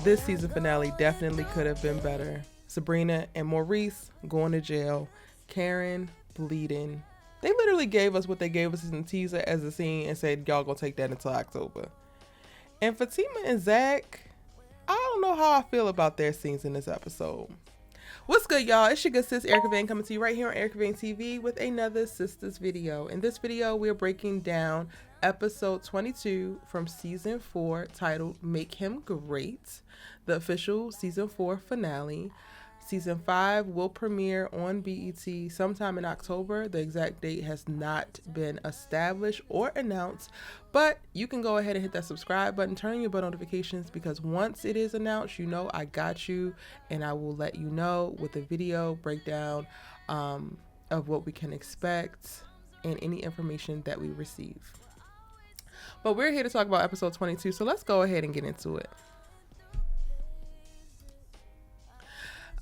this season finale definitely could have been better. Sabrina and Maurice going to jail. Karen bleeding. They literally gave us what they gave us in the teaser as a scene and said, y'all gonna take that until October. And Fatima and Zach, I don't know how I feel about their scenes in this episode. What's good, y'all? It's your good sis Erica Vane coming to you right here on Erica Vane TV with another Sistas video. In this video, we're breaking down episode 22 from season 4 titled Make Him Great, the official season 4 finale. Season 5 will premiere on BET sometime in October. The exact date has not been established or announced, but you can go ahead and hit that subscribe button, turn on your bell notifications, because once it is announced, you know I got you, and I will let you know with a video breakdown of what we can expect and any information that we receive. But we're here to talk about episode 22, so let's go ahead and get into it.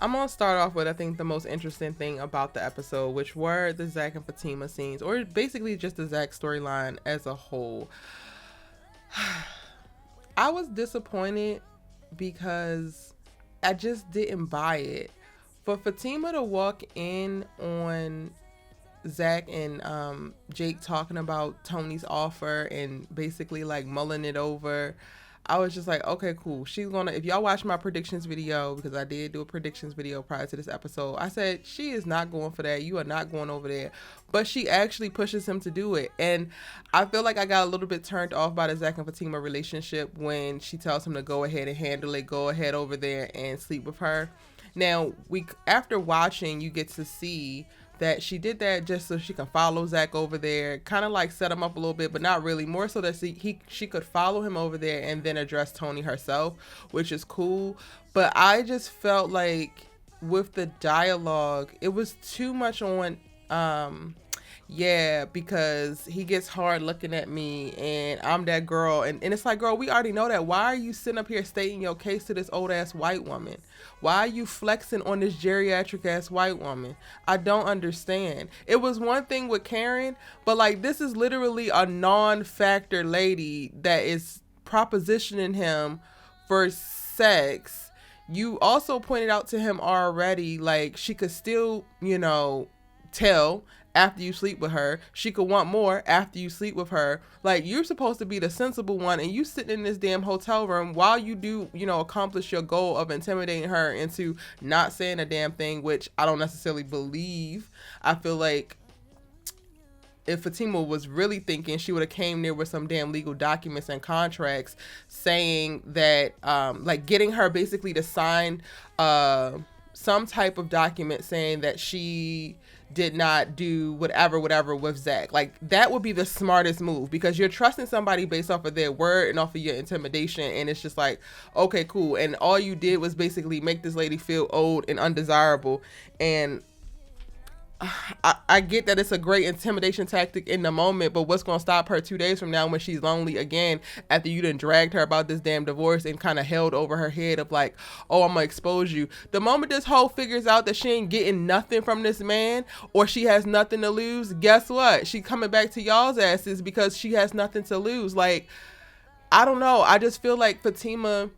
I'm going to start off with, I think, the most interesting thing about the episode, which were the Zak and Fatima scenes, or basically just the Zak storyline as a whole. I was disappointed because I just didn't buy it. For Fatima to walk in on Zak and Jake talking about Tony's offer and basically like mulling it over, I was just like, okay, cool. She's gonna, if y'all watch my predictions video, because I did do a predictions video prior to this episode, I said, she is not going for that. You are not going over there. But she actually pushes him to do it. And I feel like I got a little bit turned off by the Zak and Fatima relationship when she tells him to go ahead and handle it, go ahead over there and sleep with her. Now, after watching, you get to see that she did that just so she can follow Zak over there, kind of like set him up a little bit, but not really. More so that she could follow him over there and then address Tony herself, which is cool. But I just felt like with the dialogue, it was too much on, because he gets hard looking at me and I'm that girl. And it's like, girl, we already know that. Why are you sitting up here stating your case to this old ass white woman? Why are you flexing on this geriatric ass white woman? I don't understand. It was one thing with Karen, but like, this is literally a non-factor lady that is propositioning him for sex. You also pointed out to him already, like, she could still, tell after you sleep with her. She could want more after you sleep with her. Like, you're supposed to be the sensible one, and you sitting in this damn hotel room while you do, accomplish your goal of intimidating her into not saying a damn thing, which I don't necessarily believe. I feel like if Fatima was really thinking, she would have came there with some damn legal documents and contracts saying that, like, getting her basically to sign some type of document saying that she did not do whatever with Zak. Like, that would be the smartest move, because you're trusting somebody based off of their word and off of your intimidation, and it's just like, okay, cool. And all you did was basically make this lady feel old and undesirable. And I get that it's a great intimidation tactic in the moment, but what's going to stop her 2 days from now when she's lonely again after you done dragged her about this damn divorce and kind of held over her head of like, oh, I'm going to expose you. The moment this hoe figures out that she ain't getting nothing from this man, or she has nothing to lose, guess what? She coming back to y'all's asses because she has nothing to lose. Like, I don't know. I just feel like Fatima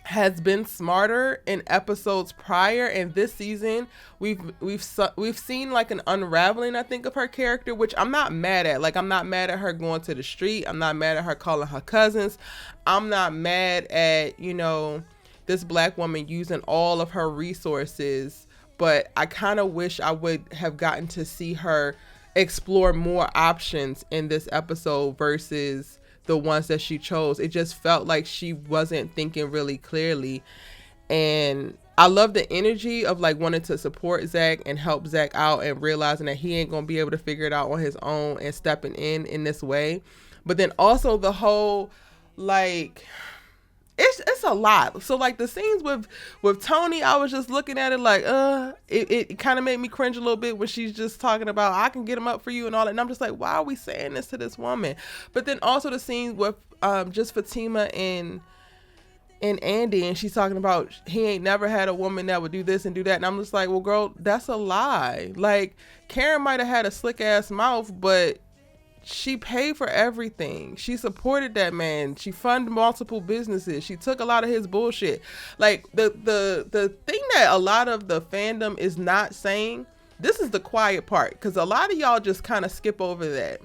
has been smarter in episodes prior, and this season we've seen like an unraveling, I think, of her character, which I'm not mad at. Like, I'm not mad at her going to the street. I'm not mad at her calling her cousins. I'm not mad at, this black woman using all of her resources, but I kind of wish I would have gotten to see her explore more options in this episode versus the ones that she chose. It just felt like she wasn't thinking really clearly. And I love the energy of like wanting to support Zak and help Zak out and realizing that he ain't gonna be able to figure it out on his own and stepping in this way. But then also the whole, like, it's a lot. So like the scenes with Tony, I was just looking at it like, it kind of made me cringe a little bit when she's just talking about, I can get him up for you and all that. And I'm just like, why are we saying this to this woman? But then also the scenes with just Fatima and Andi, and she's talking about he ain't never had a woman that would do this and do that. And I'm just like, well, girl, that's a lie. Like, Karen might have had a slick ass mouth, but she paid for everything. She supported that man. She funded multiple businesses. She took a lot of his bullshit. Like the thing that a lot of the fandom is not saying, this is the quiet part, because a lot of y'all just kind of skip over that.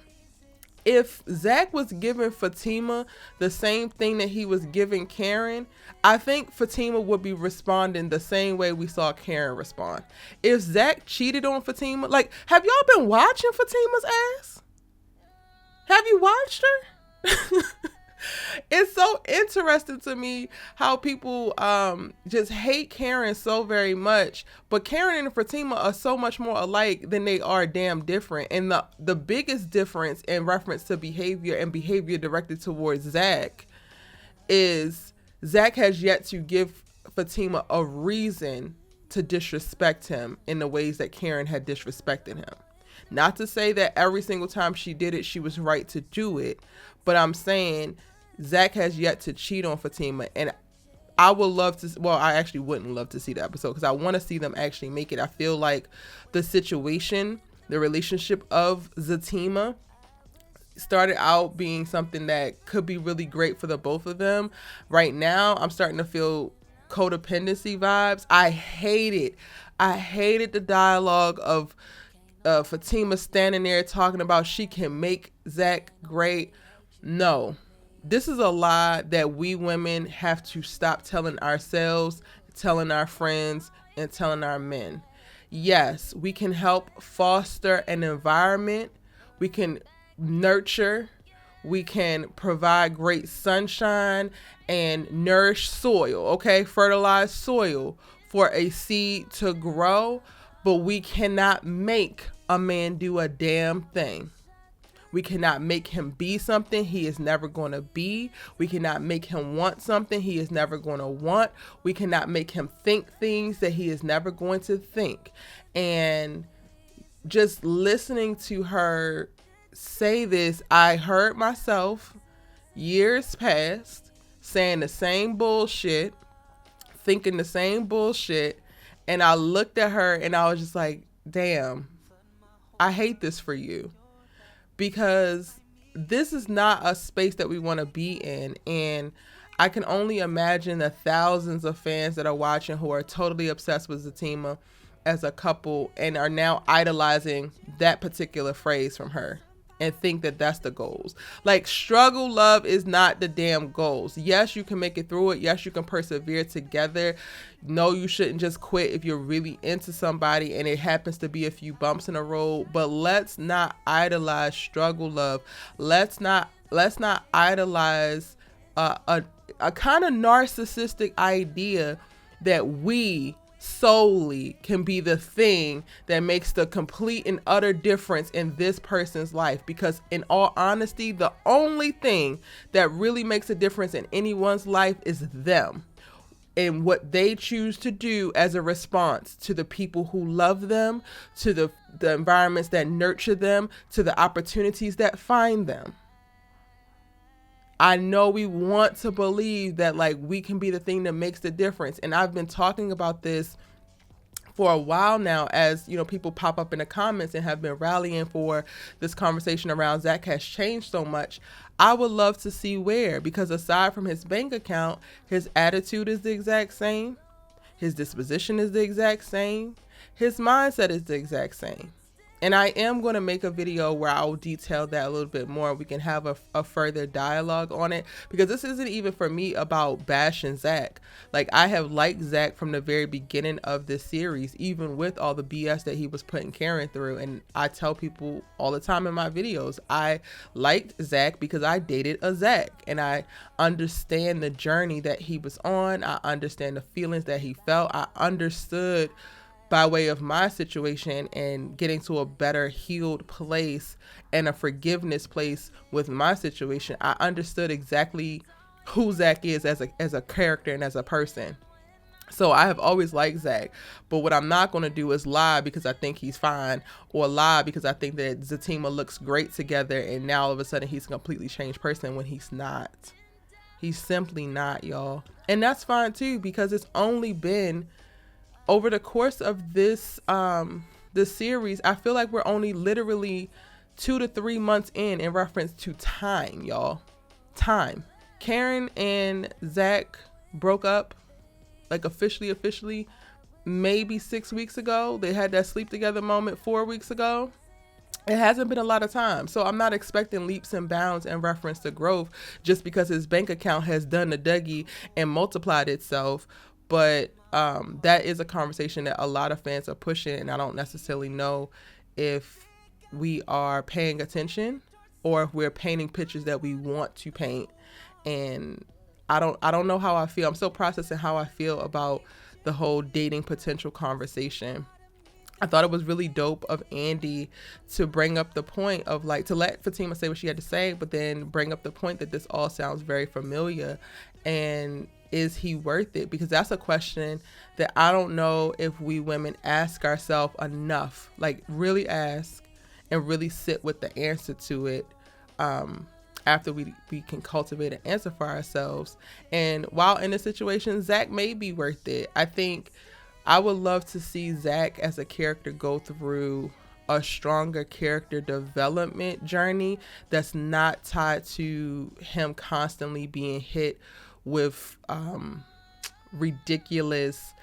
If Zac was giving Fatima the same thing that he was giving Karen, I think Fatima would be responding the same way we saw Karen respond. If Zac cheated on Fatima, like, have y'all been watching Fatima's ass? Have you watched her? It's so interesting to me how people just hate Karen so very much, but Karen and Fatima are so much more alike than they are damn different. And the biggest difference in reference to behavior and behavior directed towards Zac is Zac has yet to give Fatima a reason to disrespect him in the ways that Karen had disrespected him. Not to say that every single time she did it, she was right to do it, but I'm saying Zac has yet to cheat on Fatima, and I would love to, well, I actually wouldn't love to see the episode because I want to see them actually make it. I feel like the situation, the relationship of Fatima started out being something that could be really great for the both of them. Right now, I'm starting to feel codependency vibes. I hate it. I hated the dialogue of Fatima standing there talking about she can make Zac great. No. This is a lie that we women have to stop telling ourselves, telling our friends, and telling our men. Yes, we can help foster an environment. We can nurture. We can provide great sunshine and nourish soil, okay? Fertilize soil for a seed to grow, but we cannot make a man do a damn thing. We cannot make him be something he is never going to be. We cannot make him want something he is never going to want. We cannot make him think things that he is never going to think. And just listening to her say this, I heard myself years past saying the same bullshit, thinking the same bullshit. And I looked at her and I was just like, damn, I hate this for you. Because this is not a space that we want to be in. And I can only imagine the thousands of fans that are watching who are totally obsessed with Fatima as a couple and are now idolizing that particular phrase from her and think that that's the goals. Like, struggle love is not the damn goals. Yes, you can make it through it. Yes, you can persevere together. No, you shouldn't just quit if you're really into somebody and it happens to be a few bumps in the road. But let's not idolize struggle love. Let's not idolize a kind of narcissistic idea that we solely can be the thing that makes the complete and utter difference in this person's life. Because in all honesty, the only thing that really makes a difference in anyone's life is them and what they choose to do as a response to the people who love them, to the environments that nurture them, to the opportunities that find them. I know we want to believe that, like, we can be the thing that makes the difference. And I've been talking about this for a while now, as, you know, people pop up in the comments and have been rallying for this conversation around Zac has changed so much. I would love to see where, because aside from his bank account, his attitude is the exact same. His disposition is the exact same. His mindset is the exact same. And I am going to make a video where I'll detail that a little bit more. We can have a further dialogue on it, because this isn't even for me about bashing Zac. Like, I have liked Zac from the very beginning of this series, even with all the BS that he was putting Karen through. And I tell people all the time in my videos, I liked Zac because I dated a Zac, and I understand the journey that he was on. I understand the feelings that he felt. I understood by way of my situation and getting to a better healed place and a forgiveness place with my situation. I understood exactly who Zac is as a character and as a person. So I have always liked Zac, but what I'm not going to do is lie because I think he's fine, or lie because I think that Fatima looks great together and now all of a sudden he's a completely changed person, when he's not. He's simply not, y'all. And that's fine too, because it's only been over the course of this series, I feel like we're only literally 2 to 3 months in reference to time, y'all. Time. Karen and Zac broke up, like officially, maybe 6 weeks ago. They had that sleep together moment 4 weeks ago. It hasn't been a lot of time. So I'm not expecting leaps and bounds in reference to growth just because his bank account has done the Dougie and multiplied itself. But that is a conversation that a lot of fans are pushing, and I don't necessarily know if we are paying attention or if we're painting pictures that we want to paint. And I don't know how I feel. I'm still processing how I feel about the whole dating potential conversation. I thought it was really dope of Andi to bring up the point of like, to let Fatima say what she had to say, but then bring up the point that this all sounds very familiar. And is he worth it? Because that's a question that I don't know if we women ask ourselves enough, like really ask and really sit with the answer to it after we can cultivate an answer for ourselves. And while in this situation, Zac may be worth it. I think I would love to see Zac as a character go through a stronger character development journey that's not tied to him constantly being hit with ridiculous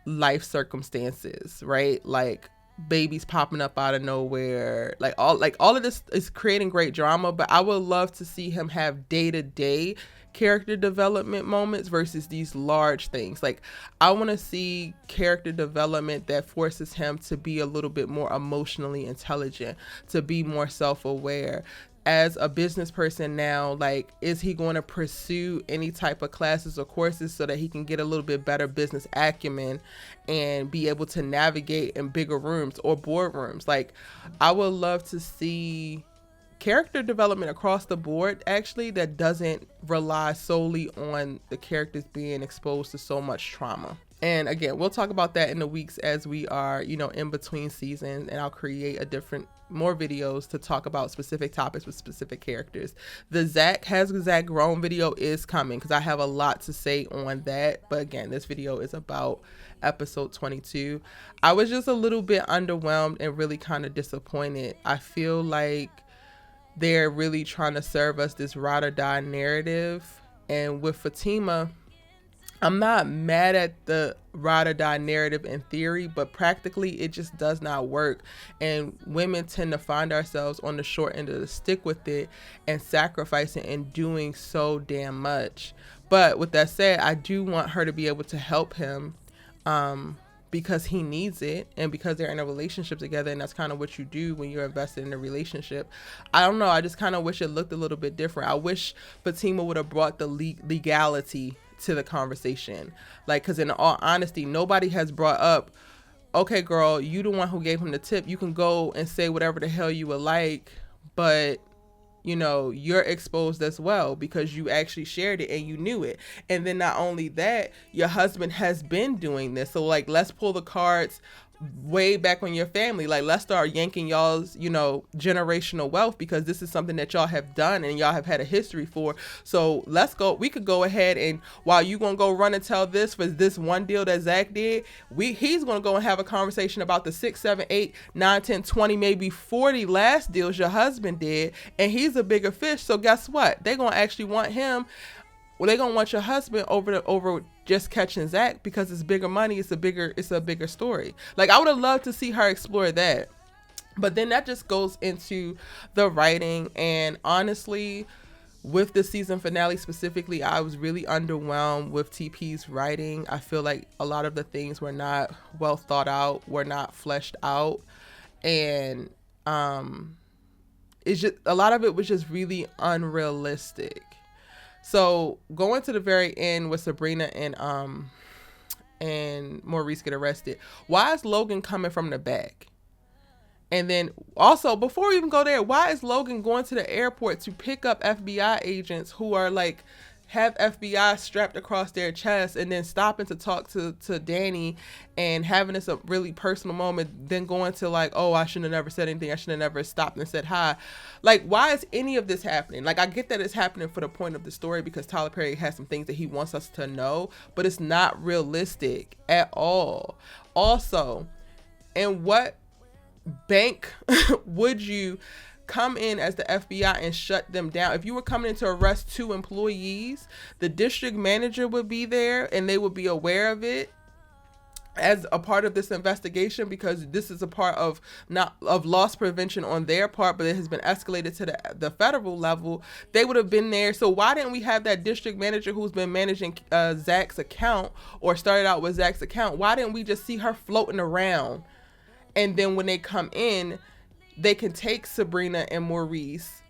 life circumstances, right? Like babies popping up out of nowhere, like all of this is creating great drama, but I would love to see him have day-to-day character development moments versus these large things. Like I want to see character development that forces him to be a little bit more emotionally intelligent, to be more self-aware. As a business person now, like, is he going to pursue any type of classes or courses so that he can get a little bit better business acumen and be able to navigate in bigger rooms or boardrooms? Like, I would love to see character development across the board, actually, that doesn't rely solely on the characters being exposed to so much trauma. And again, we'll talk about that in the weeks as we are, in between seasons, and I'll create more videos to talk about specific topics with specific characters. The Zac grown video is coming because I have a lot to say on that. But again, this video is about episode 22. I was just a little bit underwhelmed and really kind of disappointed. I feel like they're really trying to serve us this ride or die narrative. And with Fatima, I'm not mad at the ride or die narrative in theory, but practically it just does not work. And women tend to find ourselves on the short end of the stick with it and sacrificing and doing so damn much. But with that said, I do want her to be able to help him because he needs it and because they're in a relationship together, and that's kind of what you do when you're invested in a relationship. I don't know. I just kind of wish it looked a little bit different. I wish Fatima would have brought the legality to the conversation, like, because in all honesty, nobody has brought up, okay girl, you the one who gave him the tip, you can go and say whatever the hell you would like, but you're exposed as well because you actually shared it and you knew it. And then not only that, your husband has been doing this, so like, let's pull the cards way back on your family. Like, let's start yanking y'all's generational wealth, because this is something that y'all have done and y'all have had a history for. So we could go ahead, and while you gonna go run and tell this for this one deal that Zac did, he's gonna go and have a conversation about the 6, 7, 8, 9, 10, 20, maybe 40 last deals your husband did, and he's a bigger fish. So guess what, they're gonna actually want him. Well, they're gonna want your husband over just catching Zac because it's bigger money. It's a bigger story. Like, I would have loved to see her explore that. But then that just goes into the writing. And honestly, with the season finale specifically, I was really underwhelmed with TP's writing. I feel like a lot of the things were not well thought out, were not fleshed out. And it's just, a lot of it was just really unrealistic. So going to the very end with Sabrina and Maurice get arrested, why is Logan coming from the back? And then also, before we even go there, why is Logan going to the airport to pick up FBI agents who are like, have FBI strapped across their chest, and then stopping to talk to Danni and having this a really personal moment, then going to like, oh, I shouldn't have never said anything. I should have never stopped and said hi. Like, why is any of this happening? Like, I get that it's happening for the point of the story because Tyler Perry has some things that he wants us to know, but it's not realistic at all. Also, in what bank would you come in as the FBI and shut them down. If you were coming in to arrest 2 employees, the district manager would be there and they would be aware of it as a part of this investigation, because this is a part of not of loss prevention on their part, but it has been escalated to the federal level. They would have been there. So why didn't we have that district manager who's been managing Zac's account, or started out with Zac's account? Why didn't we just see her floating around? And then when they come in, they can take Sabrina and Maurice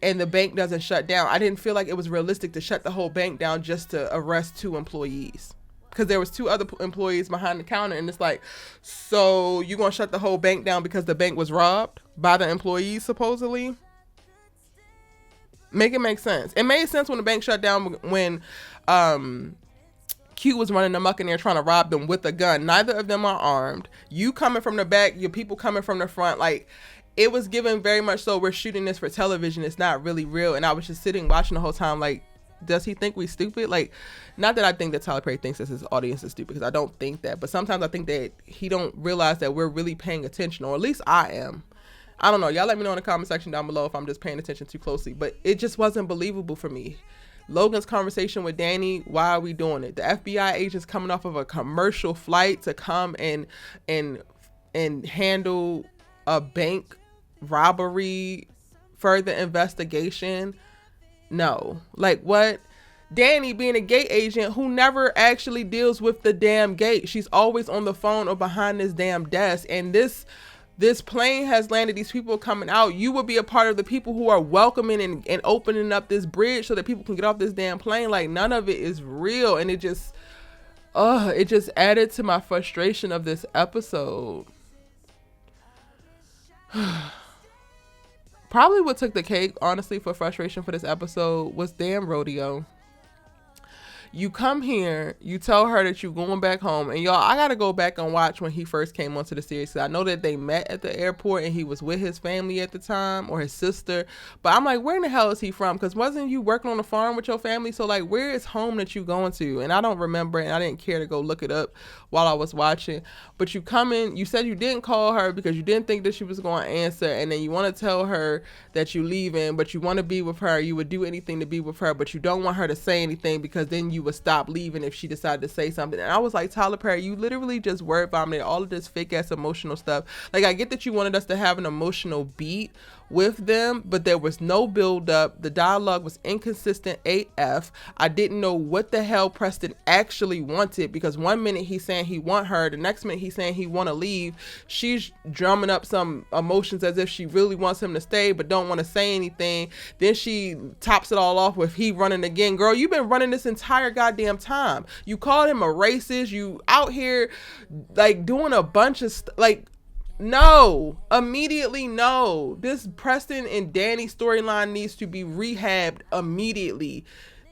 and the bank doesn't shut down. I didn't feel like it was realistic to shut the whole bank down just to arrest 2 employees. Because there was 2 other employees behind the counter, and it's like, so you gonna shut the whole bank down because the bank was robbed by the employees, supposedly? Make it make sense. It made sense when the bank shut down, when Q was running amok in there trying to rob them with a gun. Neither of them are armed. You coming from the back, your people coming from the front. Like, it was given very much so we're shooting this for television. It's not really real. And I was just sitting watching the whole time like, does he think we stupid? Like, not that I think that Tyler Perry thinks that his audience is stupid, because I don't think that, but sometimes I think that he don't realize that we're really paying attention, or at least I am. I don't know. Y'all let me know in the comment section down below if I'm just paying attention too closely, but it just wasn't believable for me. Logan's conversation with Danni, why are we doing it? The FBI agents coming off of a commercial flight to come and handle a bank robbery, further investigation. No. Like, what? Danni being a gate agent who never actually deals with the damn gate. She's always on the phone or behind this damn desk. And this plane has landed, these people coming out. You will be a part of the people who are welcoming and opening up this bridge so that people can get off this damn plane. Like, none of it is real. And it just added to my frustration of this episode. Probably what took the cake, honestly, for frustration for this episode was damn Rodeo. You come here, you tell her that you're going back home, and y'all, I gotta go back and watch when he first came onto the series. I know that they met at the airport and he was with his family at the time, or his sister, but I'm like, where in the hell is he from? Because wasn't you working on the farm with your family? So like, where is home that you going to? And I don't remember, and I didn't care to go look it up while I was watching. But you come in, you said you didn't call her because you didn't think that she was going to answer, and then you want to tell her that you leaving, but you want to be with her. You would do anything to be with her, but you don't want her to say anything because then you would stop leaving if she decided to say something. And I was like, Tyler Perry, you literally just word vomited all of this fake ass emotional stuff. Like, I get that you wanted us to have an emotional beat with them, but there was no build up. The dialogue was inconsistent AF. I didn't know what the hell Preston actually wanted, because one minute he's saying he want her, the next minute he's saying he want to leave. She's drumming up some emotions as if she really wants him to stay but don't want to say anything. Then she tops it all off with he running again. Girl, you've been running this entire goddamn time. You called him a racist. You out here like doing a bunch of like, no, immediately no. This Preston and Dani storyline needs to be rehabbed immediately.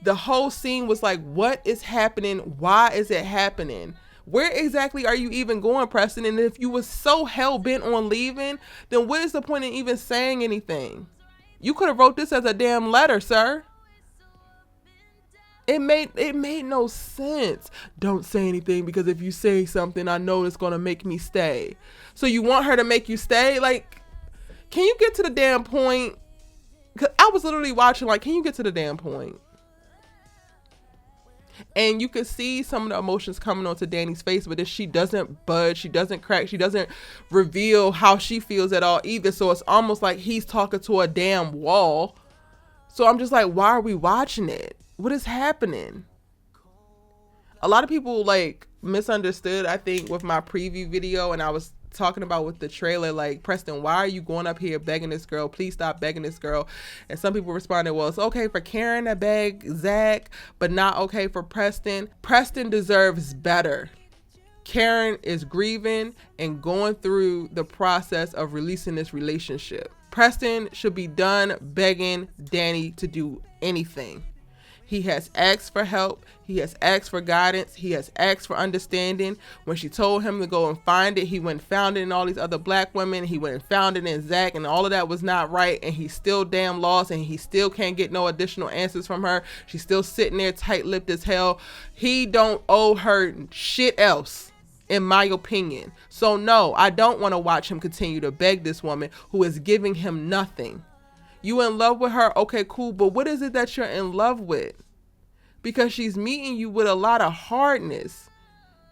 The whole scene was like, what is happening? Why is it happening? Where exactly are you even going, Preston? And if you were so hell-bent on leaving, then what is the point in even saying anything? You could have wrote this as a damn letter, sir. It made no sense. Don't say anything because if you say something, I know it's going to make me stay. So you want her to make you stay? Like, can you get to the damn point? 'Cause I was literally watching like, can you get to the damn point? And you could see some of the emotions coming onto Dani's face, but if she doesn't budge, she doesn't crack, she doesn't reveal how she feels at all either. So it's almost like he's talking to a damn wall. So I'm just like, why are we watching it? What is happening? A lot of people like misunderstood, I think, with my preview video, and I was talking about with the trailer, like, Preston, why are you going up here begging this girl? Please stop begging this girl. And some people responded, well, it's okay for Karen to beg Zac, but not okay for Preston. Preston deserves better. Karen is grieving and going through the process of releasing this relationship. Preston should be done begging Dani to do anything. He has asked for help. He has asked for guidance. He has asked for understanding. When she told him to go and find it, he went and found it in all these other black women. He went and found it in Zac, and all of that was not right. And he's still damn lost, and he still can't get no additional answers from her. She's still sitting there tight-lipped as hell. He don't owe her shit else. in my opinion. So no, I don't want to watch him continue to beg this woman who is giving him nothing. You in love with her? Okay, cool. But what is it that you're in love with? Because she's meeting you with a lot of hardness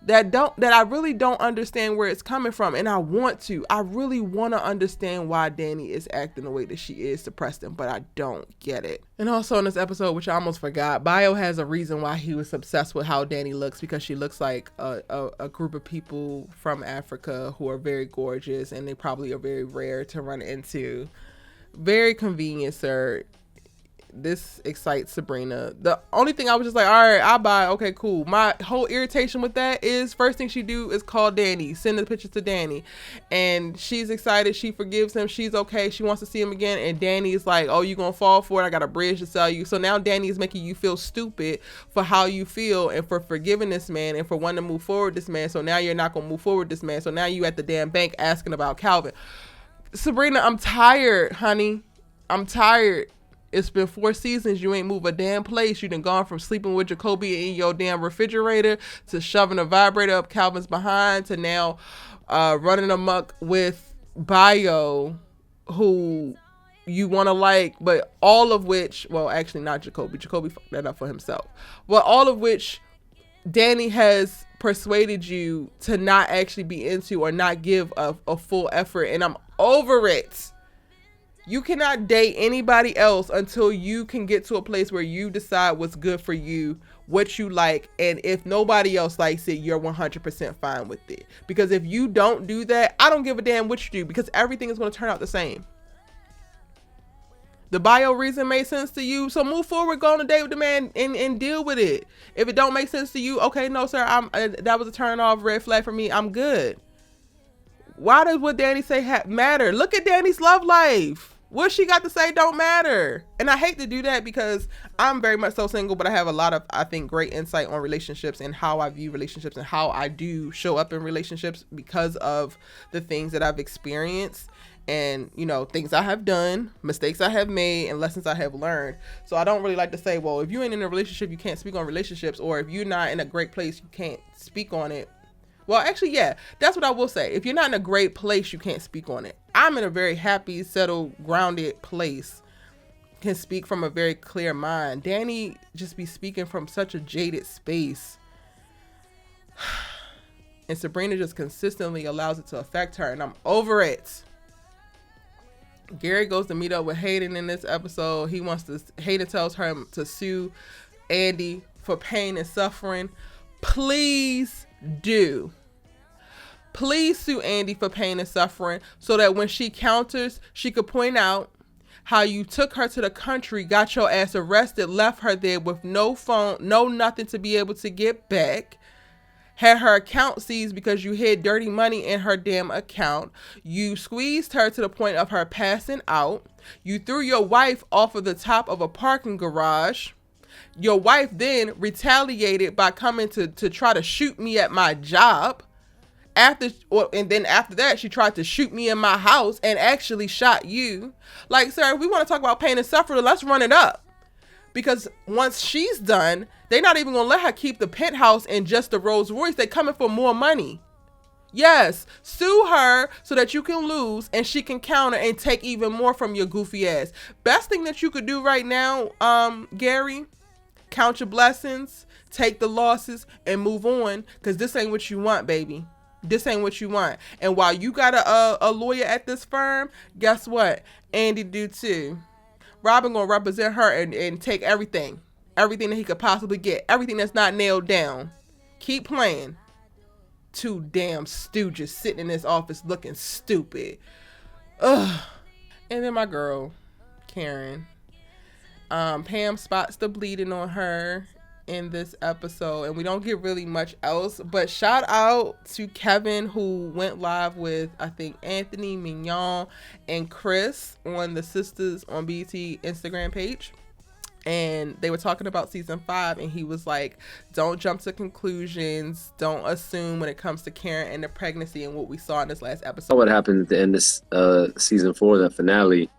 that I really don't understand where it's coming from. And I really want to understand why Danni is acting the way that she is to Preston, but I don't get it. And also in this episode, which I almost forgot, Bio has a reason why he was obsessed with how Danni looks, because she looks like a group of people from Africa who are very gorgeous, and they probably are very rare to run into. Very convenient, sir. This excites Sabrina. The only thing I was just like, all right, I'll buy. Okay, cool. My whole irritation with that is first thing she do is call Danni, send the pictures to Danni, and she's excited. She forgives him. She's okay. She wants to see him again, and Danny's like, oh, you gonna fall for it? I got a bridge to sell you. So now Danni is making you feel stupid for how you feel and for forgiving this man and for wanting to move forward with this man. So now you're not gonna move forward with this man. So now you at the damn bank asking about Calvin. Sabrina, I'm tired, honey. I'm tired. It's been 4 seasons. You ain't moved a damn place. You done gone from sleeping with Jacoby in your damn refrigerator to shoving a vibrator up Calvin's behind to now running amok with Bio, who you want to like, but all of which, well, actually not Jacoby. Jacoby fucked that up for himself. But all of which Danni has persuaded you to not actually be into or not give a full effort. And I'm over it. You cannot date anybody else until you can get to a place where you decide what's good for you, what you like, and if nobody else likes it, you're 100% fine with it. Because if you don't do that, I don't give a damn what you do, because everything is going to turn out the same. The Bio reason made sense to you, so move forward, go on a date with the man and deal with it. If it don't make sense to you, okay, no sir, that was a turn off, red flag for me, I'm good. Why does what Danni say matter? Look at Danni's love life. What she got to say don't matter. And I hate to do that because I'm very much so single, but I have a lot of, I think, great insight on relationships and how I view relationships and how I do show up in relationships because of the things that I've experienced and, you know, things I have done, mistakes I have made, and lessons I have learned. So I don't really like to say, well, if you ain't in a relationship, you can't speak on relationships, or if you're not in a great place, you can't speak on it. Well, actually, yeah, that's what I will say. If you're not in a great place, you can't speak on it. I'm in a very happy, settled, grounded place. Can speak from a very clear mind. Danni just be speaking from such a jaded space. And Sabrina just consistently allows it to affect her. And I'm over it. Gary goes to meet up with Hayden in this episode. Hayden tells her to sue Andi for pain and suffering. Please do. Please sue Andi for pain and suffering so that when she counters, she could point out how you took her to the country, got your ass arrested, left her there with no phone, no nothing to be able to get back, had her account seized because you hid dirty money in her damn account. You squeezed her to the point of her passing out. You threw your wife off of the top of a parking garage. Your wife then retaliated by coming to try to shoot me at my job. And then after that, she tried to shoot me in my house and actually shot you. Like, sir, if we want to talk about pain and suffering, let's run it up. Because once she's done, they're not even going to let her keep the penthouse and just the Rolls Royce. They're coming for more money. Yes, sue her so that you can lose and she can counter and take even more from your goofy ass. Best thing that you could do right now, Gary, count your blessings, take the losses, and move on. Because this ain't what you want, baby. This ain't what you want. And while you got a lawyer at this firm, guess what? Andi do too. Robin gonna represent her and take everything that he could possibly get. Everything that's not nailed down. Keep playing. 2 damn stooges sitting in this office looking stupid. Ugh. And then my girl, Karen. Pam spots the bleeding on her in this episode, and we don't get really much else, but shout out to Kevin, who went live with, I think, Anthony, Mignon, and Chris on the Sistas on BT Instagram page, and they were talking about season 5, and he was like, don't jump to conclusions, don't assume when it comes to Karen and the pregnancy and what we saw in this last episode. What happened at the end of season 4, the finale,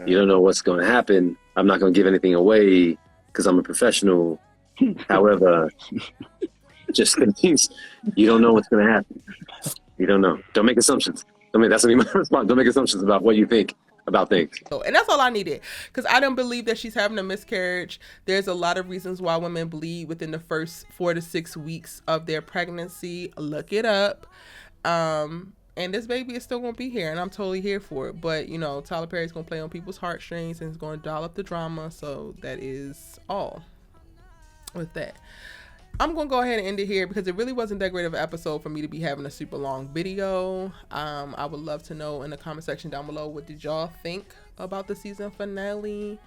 you don't know what's going to happen. I'm not going to give anything away because I'm a professional. However, just means you don't know what's going to happen. You don't know. Don't make assumptions. That's my response. Don't make assumptions about what you think about things. And that's all I needed, because I don't believe that she's having a miscarriage. There's a lot of reasons why women bleed within the first 4 to 6 weeks of their pregnancy. Look it up. And this baby is still going to be here, and I'm totally here for it. But, you know, Tyler Perry's going to play on people's heartstrings and is going to dial up the drama. So that is all with that. I'm going to go ahead and end it here because it really wasn't that great of an episode for me to be having a super long video. I would love to know in the comment section down below, what did y'all think about the season finale?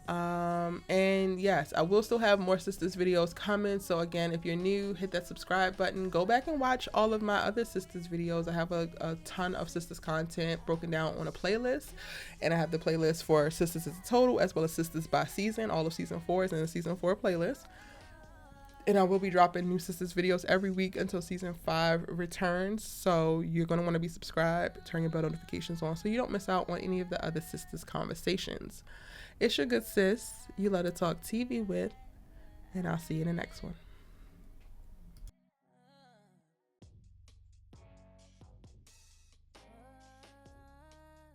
And yes, I will still have more Sistas videos coming. So again, if you're new, hit that subscribe button. Go back and watch all of my other Sistas videos. I have a ton of Sistas content broken down on a playlist, and I have the playlist for Sistas as a total, as well as Sistas by season. All of season 4 is in the season 4 playlist. And I will be dropping new Sistas videos every week until season 5 returns. So you're going to want to be subscribed, turn your bell notifications on so you don't miss out on any of the other Sistas conversations. It's your good sis, you love to talk TV with, and I'll see you in the next one.